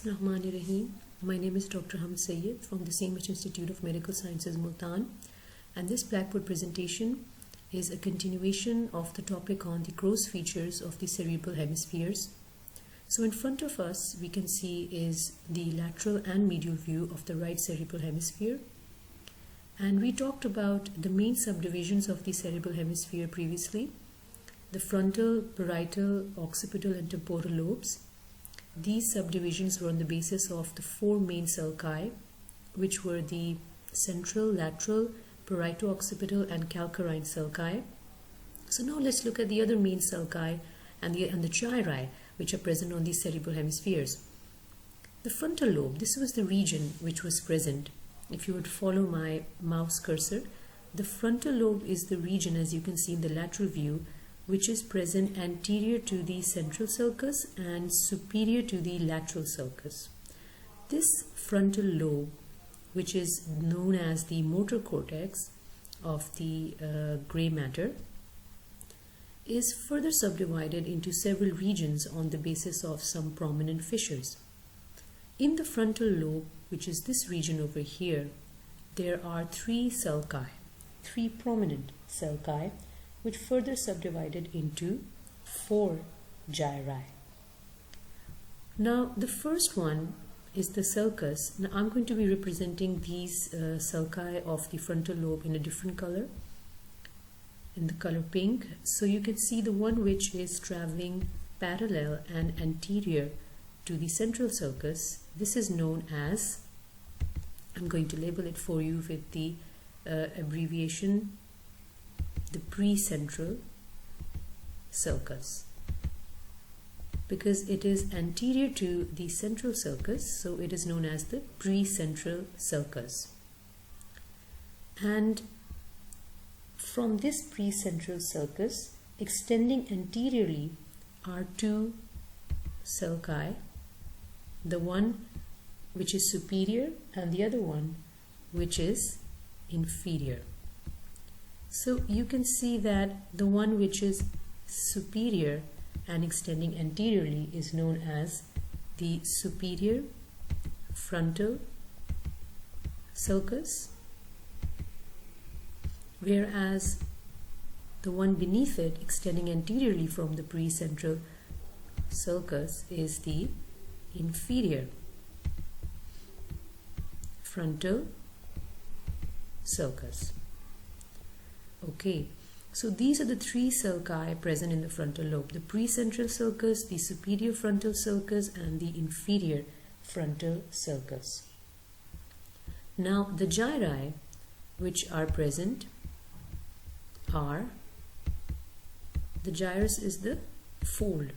Bismillahirrahmanirrahim. My name is Dr. Hamid Sayyed from the CMH Institute of Medical Sciences, Multan, and this blackboard presentation is a continuation of the topic on the gross features of the cerebral hemispheres. So in front of us we can see is the lateral and medial view of the right cerebral hemisphere, and we talked about the main subdivisions of the cerebral hemisphere previously: the frontal, parietal, occipital and temporal lobes. These subdivisions were on the basis of the four main sulci, which were the central, lateral, parieto-occipital and calcarine sulci. So now let's look at the other main sulci and the gyri, which are present on these cerebral hemispheres. The frontal lobe, this was the region which was present. If you would follow my mouse cursor, the frontal lobe is the region, as you can see in the lateral view, which is present anterior to the central sulcus and superior to the lateral sulcus. This frontal lobe, which is known as the motor cortex of the gray matter, is further subdivided into several regions on the basis of some prominent fissures. In the frontal lobe, which is this region over here, there are three sulci, three prominent sulci, which further subdivided into four gyri. Now the first one is the sulcus. Now I'm going to be representing these sulci of the frontal lobe in a different color, in the color pink. So you can see the one which is traveling parallel and anterior to the central sulcus. This is known as, I'm going to label it for you with the abbreviation, the precentral sulcus, because it is anterior to the central sulcus, so it is known as the precentral sulcus. And from this precentral sulcus, extending anteriorly, are two sulci, the one which is superior and the other one which is inferior. So you can see that the one which is superior and extending anteriorly is known as the superior frontal sulcus, whereas the one beneath it, extending anteriorly from the precentral sulcus, is the inferior frontal sulcus. Okay, so these are the three sulci present in the frontal lobe: the precentral sulcus, the superior frontal sulcus, and the inferior frontal sulcus. Now the gyri which are present are, the gyrus is the fold,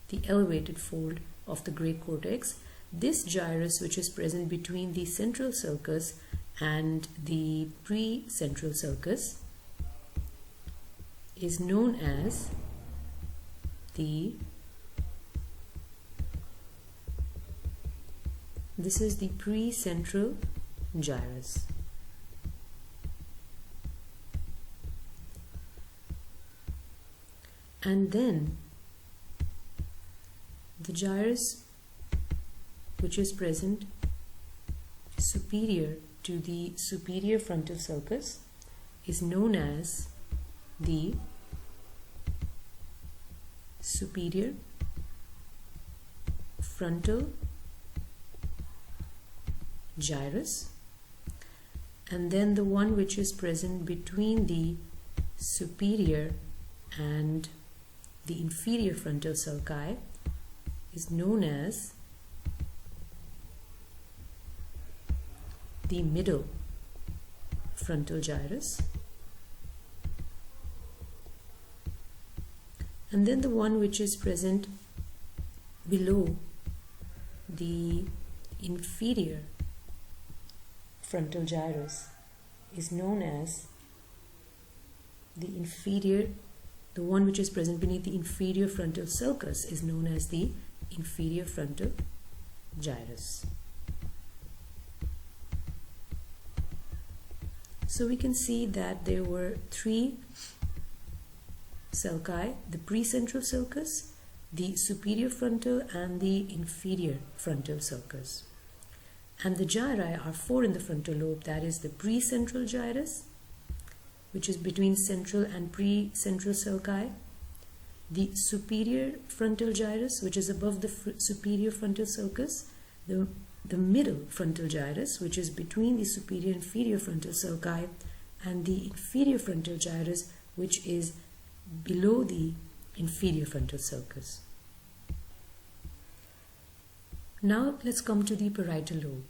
the elevated fold of the gray cortex. This gyrus, which is present between the central sulcus and the precentral sulcus, is known as the, this is the precentral gyrus. And then the gyrus which is present superior to the superior frontal sulcus is known as the superior frontal gyrus, and then the one which is present between the superior and the inferior frontal sulci is known as the middle frontal gyrus, and then the one which is present below the inferior frontal gyrus is known as the inferior, the one which is present beneath the inferior frontal sulcus is known as the inferior frontal gyrus. So we can see that there were three sulci: the precentral sulcus, the superior frontal and the inferior frontal sulcus. And the gyri are four in the frontal lobe. That is the precentral gyrus, which is between central and precentral sulci, the superior frontal gyrus, which is above the superior frontal sulcus, the middle frontal gyrus, which is between the superior and inferior frontal sulci, and the inferior frontal gyrus, which is below the inferior frontal sulcus. Now let's come to the parietal lobe.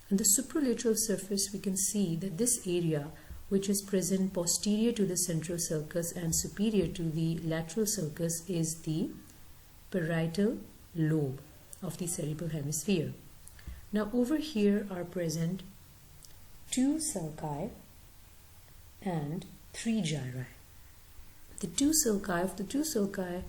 On the supralateral surface, we can see that this area, which is present posterior to the central sulcus and superior to the lateral sulcus, is the parietal lobe of the cerebral hemisphere. Now over here are present two sulci and three gyri. The two sulci,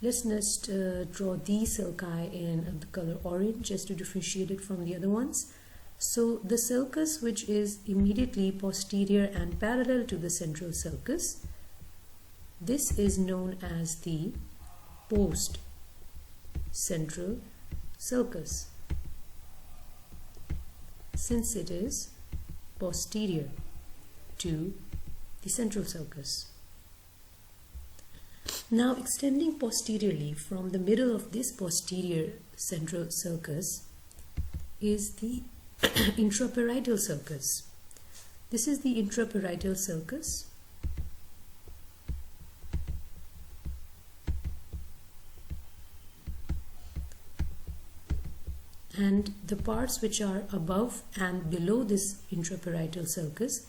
let's just draw these sulci in the color orange just to differentiate it from the other ones. So the sulcus, which is immediately posterior and parallel to the central sulcus, this is known as the post-central sulcus, since it is posterior to the central sulcus. Now, extending posteriorly from the middle of this posterior central sulcus is the intraparietal sulcus. This is the intraparietal sulcus, and the parts which are above and below this intraparietal sulcus,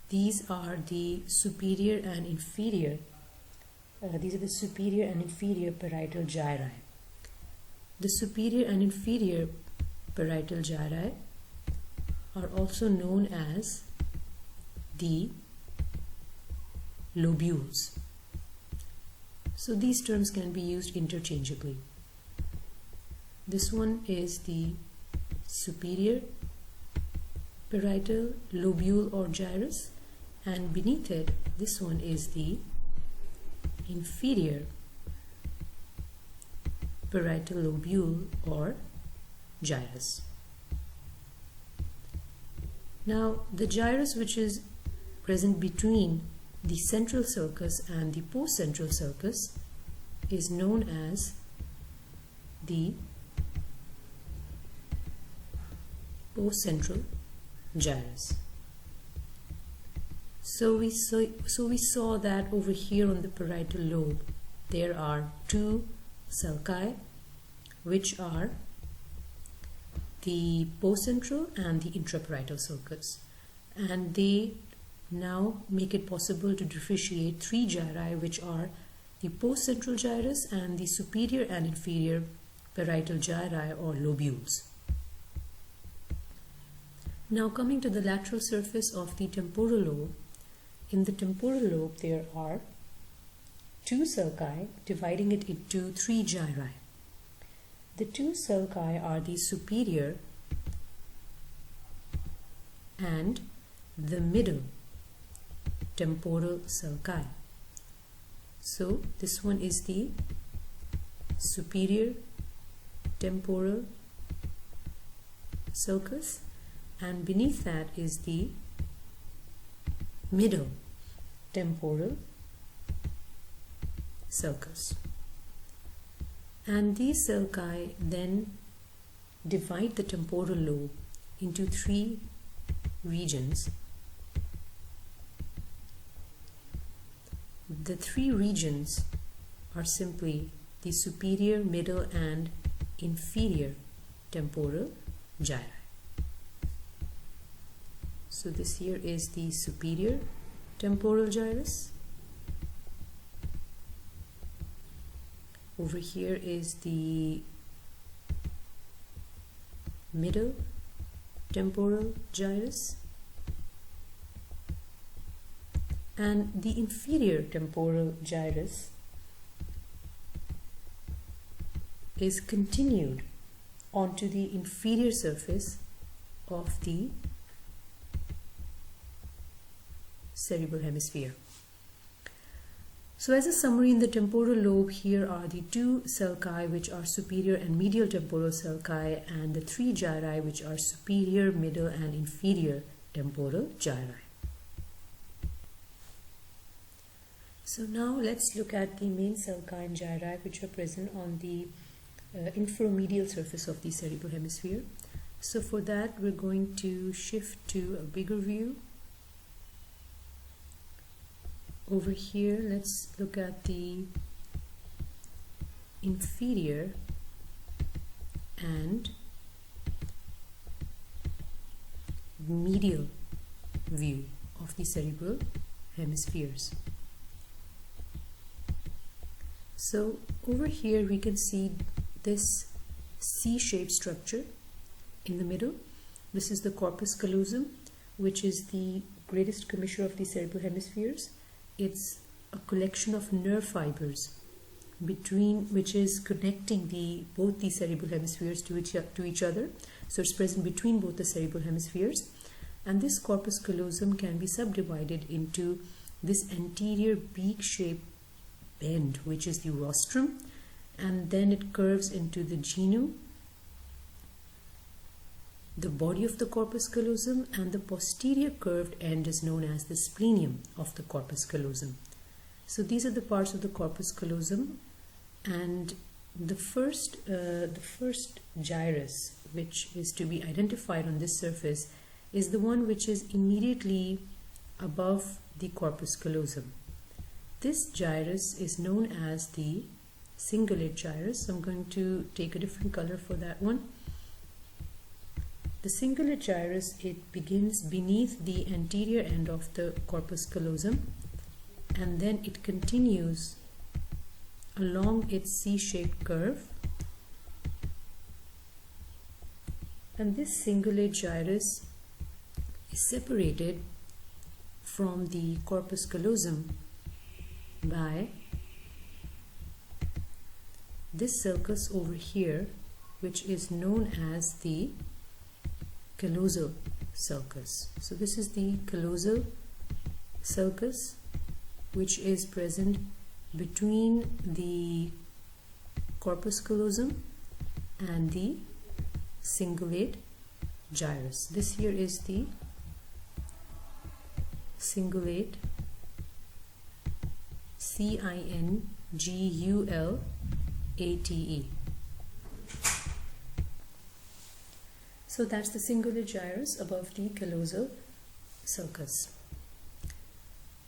these are the superior and inferior parietal gyri. The superior and inferior parietal gyri are also known as the lobules. So these terms can be used interchangeably. This one is the superior parietal lobule or gyrus, and beneath it, this one is the inferior parietal lobule or gyrus. Now, the gyrus which is present between the central sulcus and the post-central sulcus is known as the post-central gyrus. So we saw that over here on the parietal lobe there are two sulci, which are the post-central and the intraparietal sulcus, and they now make it possible to differentiate three gyri, which are the post-central gyrus and the superior and inferior parietal gyri or lobules. Now coming to the lateral surface of the temporal lobe, in the temporal lobe there are two sulci dividing it into three gyri. The two sulci are the superior and the middle temporal sulci. So this one is the superior temporal sulcus, and beneath that is the middle temporal sulcus. And these sulci then divide the temporal lobe into three regions. The three regions are simply the superior, middle, and inferior temporal gyri. So this here is the superior temporal gyrus. Over here is the middle temporal gyrus, and the inferior temporal gyrus is continued onto the inferior surface of the cerebral hemisphere. So as a summary, in the temporal lobe, here are the 2 sulci, which are superior and medial temporal sulci, and the 3 gyri, which are superior, middle, and inferior temporal gyri. So now let's look at the main sulci and gyri, which are present on the infromedial surface of the cerebral hemisphere. So for that, we're going to shift to a bigger view. Over here, let's look at the inferior and medial view of the cerebral hemispheres. So over here we can see this C-shaped structure in the middle. This is the corpus callosum, which is the greatest commissure of the cerebral hemispheres. It's a collection of nerve fibers which is connecting both the cerebral hemispheres to each other. So it's present between both the cerebral hemispheres. And this corpus callosum can be subdivided into this anterior beak-shaped bend, which is the rostrum, and then it curves into the genu, the body of the corpus callosum, and the posterior curved end is known as the splenium of the corpus callosum. So these are the parts of the corpus callosum, and the first gyrus, which is to be identified on this surface, is the one which is immediately above the corpus callosum. This gyrus is known as the cingulate gyrus. So I'm going to take a different color for that one. The cingulate gyrus, it begins beneath the anterior end of the corpus callosum, and then it continues along its C-shaped curve. And this cingulate gyrus is separated from the corpus callosum by this sulcus over here, which is known as the callosal sulcus. So this is the callosal sulcus, which is present between the corpus callosum and the cingulate gyrus. This here is the cingulate, C-I-N-G-U-L-A-T-E. So that's the cingulate gyrus above the callosal sulcus.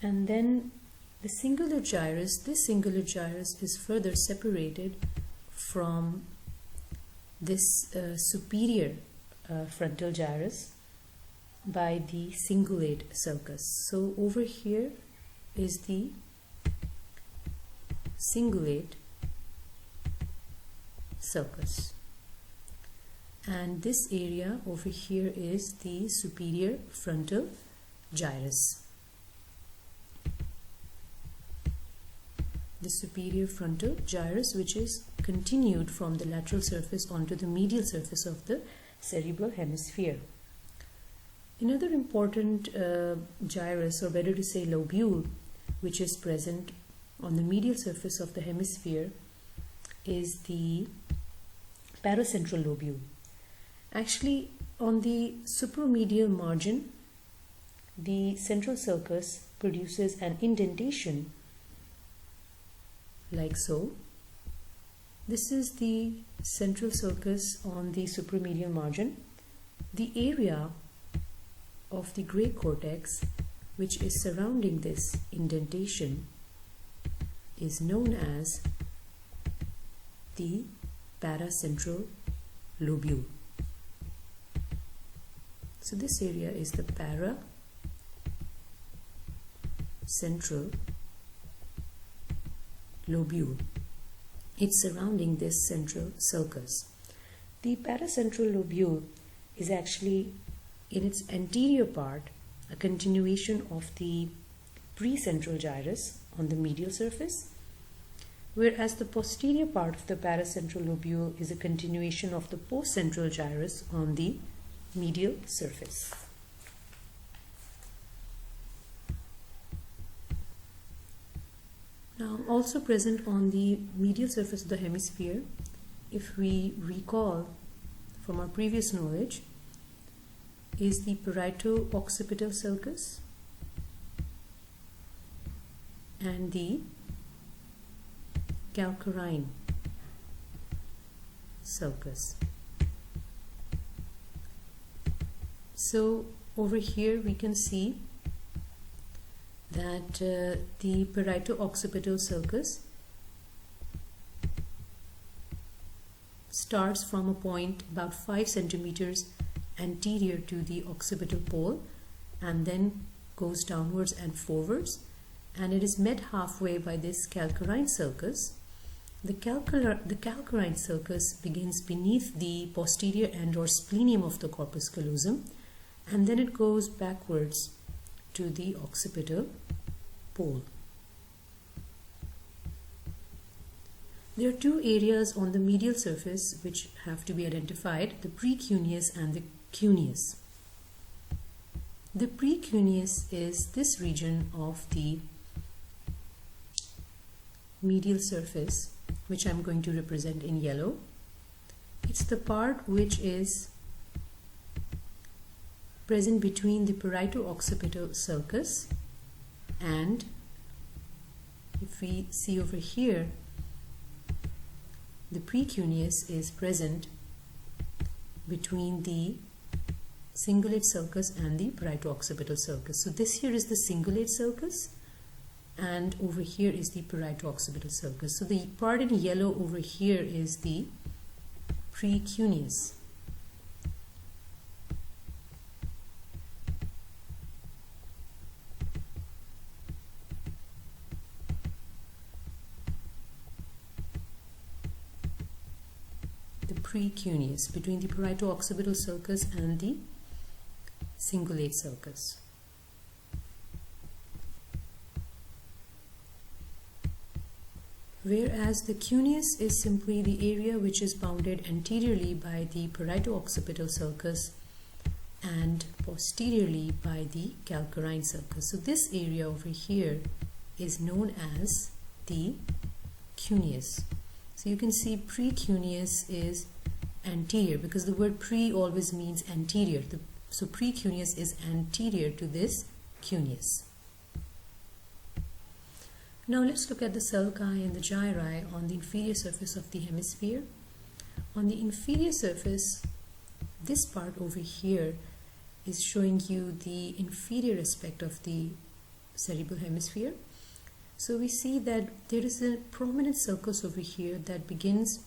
And then the cingulate gyrus, this cingulate gyrus is further separated from this superior frontal gyrus by the cingulate sulcus. So over here is the cingulate sulcus, and this area over here is the superior frontal gyrus. The superior frontal gyrus, which is continued from the lateral surface onto the medial surface of the cerebral hemisphere. Another important gyrus, or better to say lobule, which is present on the medial surface of the hemisphere, is the paracentral lobule. Actually, on the supromedial margin, the central sulcus produces an indentation like so. This is the central sulcus on the supromedial margin. The area of the gray cortex, which is surrounding this indentation, is known as the paracentral lobule. So this area is the paracentral lobule. It's surrounding this central sulcus. The paracentral lobule is actually, in its anterior part, a continuation of the precentral gyrus on the medial surface, whereas the posterior part of the paracentral lobule is a continuation of the postcentral gyrus on the medial surface. Now, also present on the medial surface of the hemisphere, if we recall from our previous knowledge, is the parieto-occipital sulcus and the calcarine sulcus. So over here we can see that the parieto-occipital sulcus starts from a point about 5 centimeters anterior to the occipital pole and then goes downwards and forwards, and it is met halfway by this calcarine sulcus. The calcarine sulcus begins beneath the posterior end or splenium of the corpus callosum, and then it goes backwards to the occipital pole. There are two areas on the medial surface which have to be identified, the precuneus and the cuneus. The precuneus is this region of the medial surface, which I'm going to represent in yellow. It's the part which is present between the parieto-occipital sulcus and, if we see over here, the precuneus is present between the cingulate sulcus and the parieto-occipital sulcus. So this here is the cingulate sulcus, and over here is the parieto-occipital sulcus. So the part in yellow over here is the precuneus. Precuneus, between the parieto-occipital sulcus and the cingulate sulcus. Whereas the cuneus is simply the area which is bounded anteriorly by the parieto-occipital sulcus and posteriorly by the calcarine sulcus. So this area over here is known as the cuneus. So you can see precuneus is anterior, because the word pre always means anterior. So precuneus is anterior to this cuneus. Now let's look at the sulci and the gyri on the inferior surface of the hemisphere. On the inferior surface, this part over here is showing you the inferior aspect of the cerebral hemisphere. So we see that there is a prominent sulcus over here that begins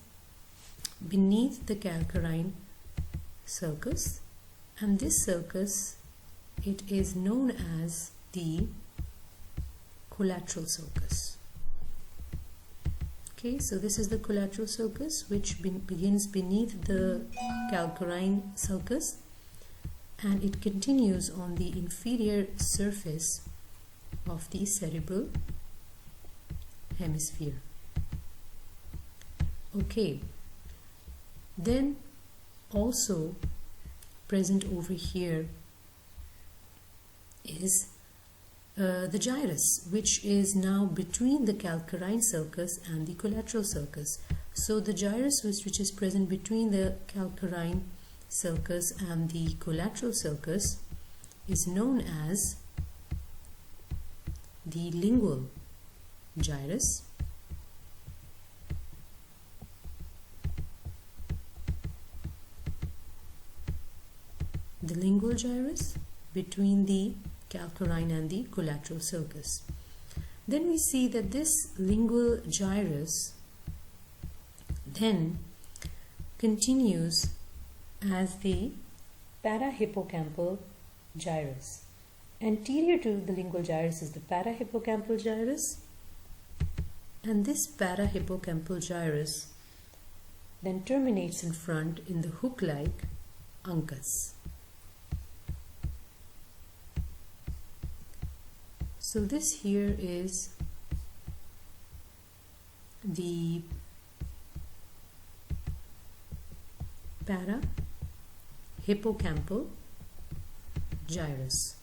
beneath the calcarine sulcus, and this sulcus, it is known as the collateral sulcus. Okay, so this is the collateral sulcus, which begins beneath the calcarine sulcus, and it continues on the inferior surface of the cerebral hemisphere. Okay, then also present over here is the gyrus, which is now between the calcarine sulcus and the collateral sulcus. So the gyrus, which is present between the calcarine sulcus and the collateral sulcus, is known as the lingual gyrus. The lingual gyrus between the calcarine and the collateral sulcus. Then we see that this lingual gyrus then continues as the parahippocampal gyrus. Anterior to the lingual gyrus is the parahippocampal gyrus, and this parahippocampal gyrus then terminates in front in the hook-like uncus. So this here is the parahippocampal gyrus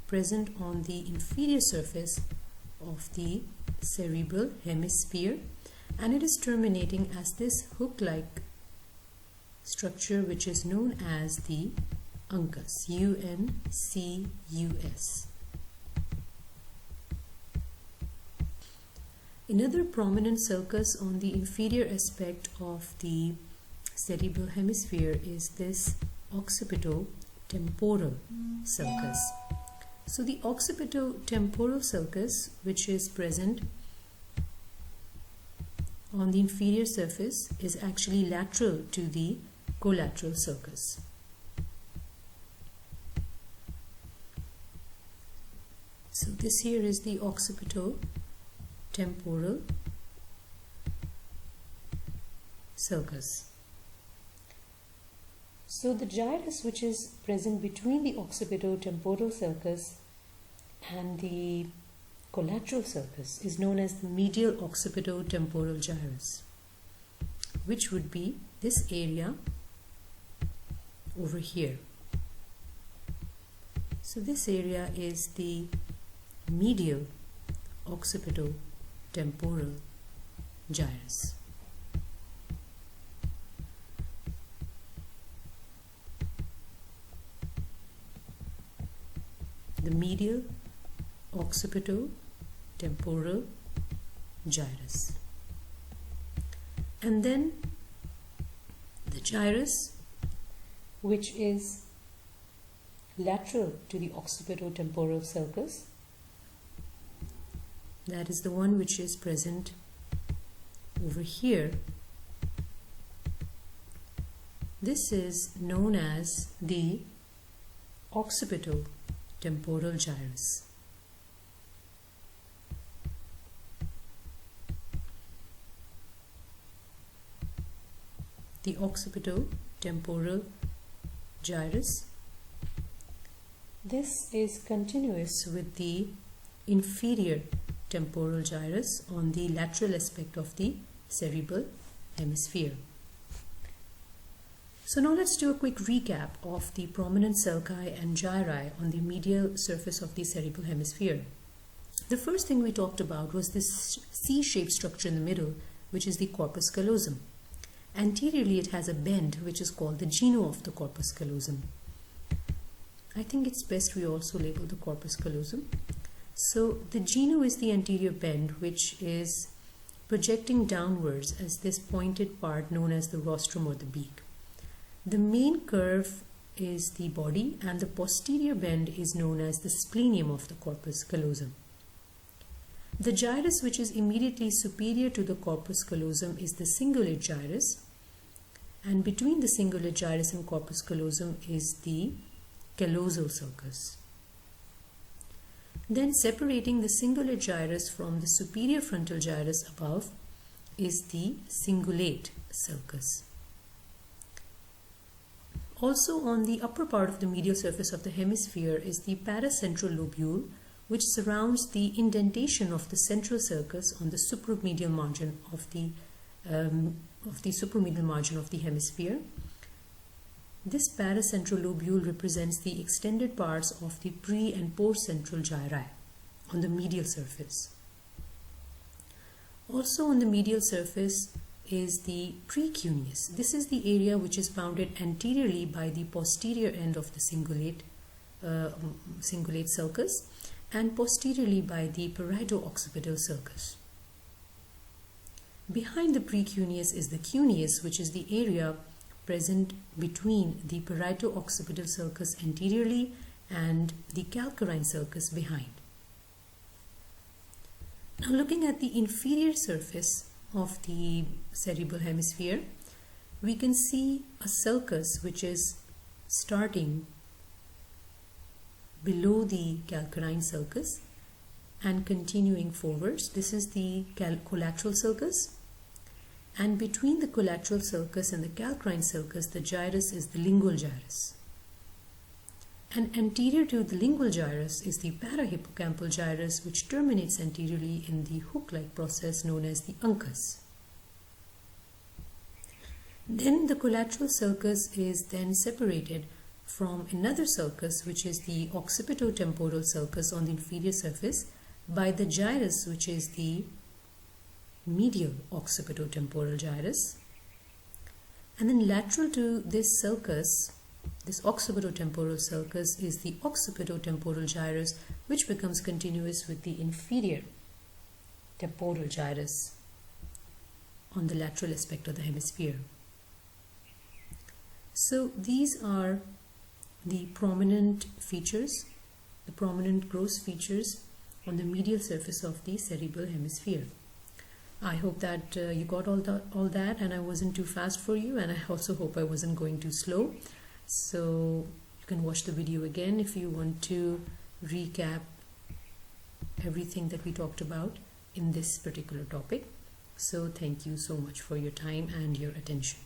present on the inferior surface of the cerebral hemisphere, and it is terminating as this hook-like structure which is known as the uncus, U-N-C-U-S. Another prominent sulcus on the inferior aspect of the cerebral hemisphere is this occipito-temporal sulcus. So the occipito-temporal sulcus, which is present on the inferior surface, is actually lateral to the collateral sulcus. So this here is the occipito-temporal sulcus. So the gyrus which is present between the occipito-temporal sulcus and the collateral sulcus is known as the medial occipito-temporal gyrus, which would be this area over here. So this area is the medial occipito-temporal gyrus. The medial occipito-temporal gyrus. And then the gyrus which is lateral to the occipito-temporal sulcus, that is the one which is present over here. This is known as the occipito-temporal gyrus. The occipito-temporal gyrus. This is continuous with the inferior temporal gyrus on the lateral aspect of the cerebral hemisphere. So now let's do a quick recap of the prominent sulci and gyri on the medial surface of the cerebral hemisphere. The first thing we talked about was this C-shaped structure in the middle, which is the corpus callosum. Anteriorly, it has a bend which is called the genu of the corpus callosum. I think it's best we also label the corpus callosum. So the genu is the anterior bend which is projecting downwards as this pointed part known as the rostrum or the beak. The main curve is the body and the posterior bend is known as the splenium of the corpus callosum. The gyrus which is immediately superior to the corpus callosum is the cingulate gyrus, and between the cingulate gyrus and corpus callosum is the callosal sulcus. Then separating the cingulate gyrus from the superior frontal gyrus above is the cingulate sulcus. Also on the upper part of the medial surface of the hemisphere is the paracentral lobule, which surrounds the indentation of the central sulcus on the supromedial margin of the supromedial margin of the hemisphere. This paracentral lobule represents the extended parts of the pre- and post-central gyri on the medial surface. Also on the medial surface is the precuneus. This is the area which is bounded anteriorly by the posterior end of the cingulate sulcus and posteriorly by the parieto-occipital sulcus. Behind the precuneus is the cuneus, which is the area present between the parieto-occipital sulcus anteriorly and the calcarine sulcus behind. Now looking at the inferior surface of the cerebral hemisphere, we can see a sulcus which is starting below the calcarine sulcus and continuing forwards. This is the collateral sulcus, and between the collateral sulcus and the calcarine sulcus, the gyrus is the lingual gyrus. And anterior to the lingual gyrus is the parahippocampal gyrus, which terminates anteriorly in the hook-like process known as the uncus. Then the collateral sulcus is then separated from another sulcus, which is the occipito-temporal sulcus on the inferior surface, by the gyrus, which is the medial occipitotemporal gyrus, and then lateral to this sulcus, this occipitotemporal sulcus, is the occipitotemporal gyrus, which becomes continuous with the inferior temporal gyrus on the lateral aspect of the hemisphere. So these are the prominent features, the prominent gross features on the medial surface of the cerebral hemisphere. I hope that you got all that and I wasn't too fast for you, and I also hope I wasn't going too slow. So you can watch the video again if you want to recap everything that we talked about in this particular topic. So thank you so much for your time and your attention.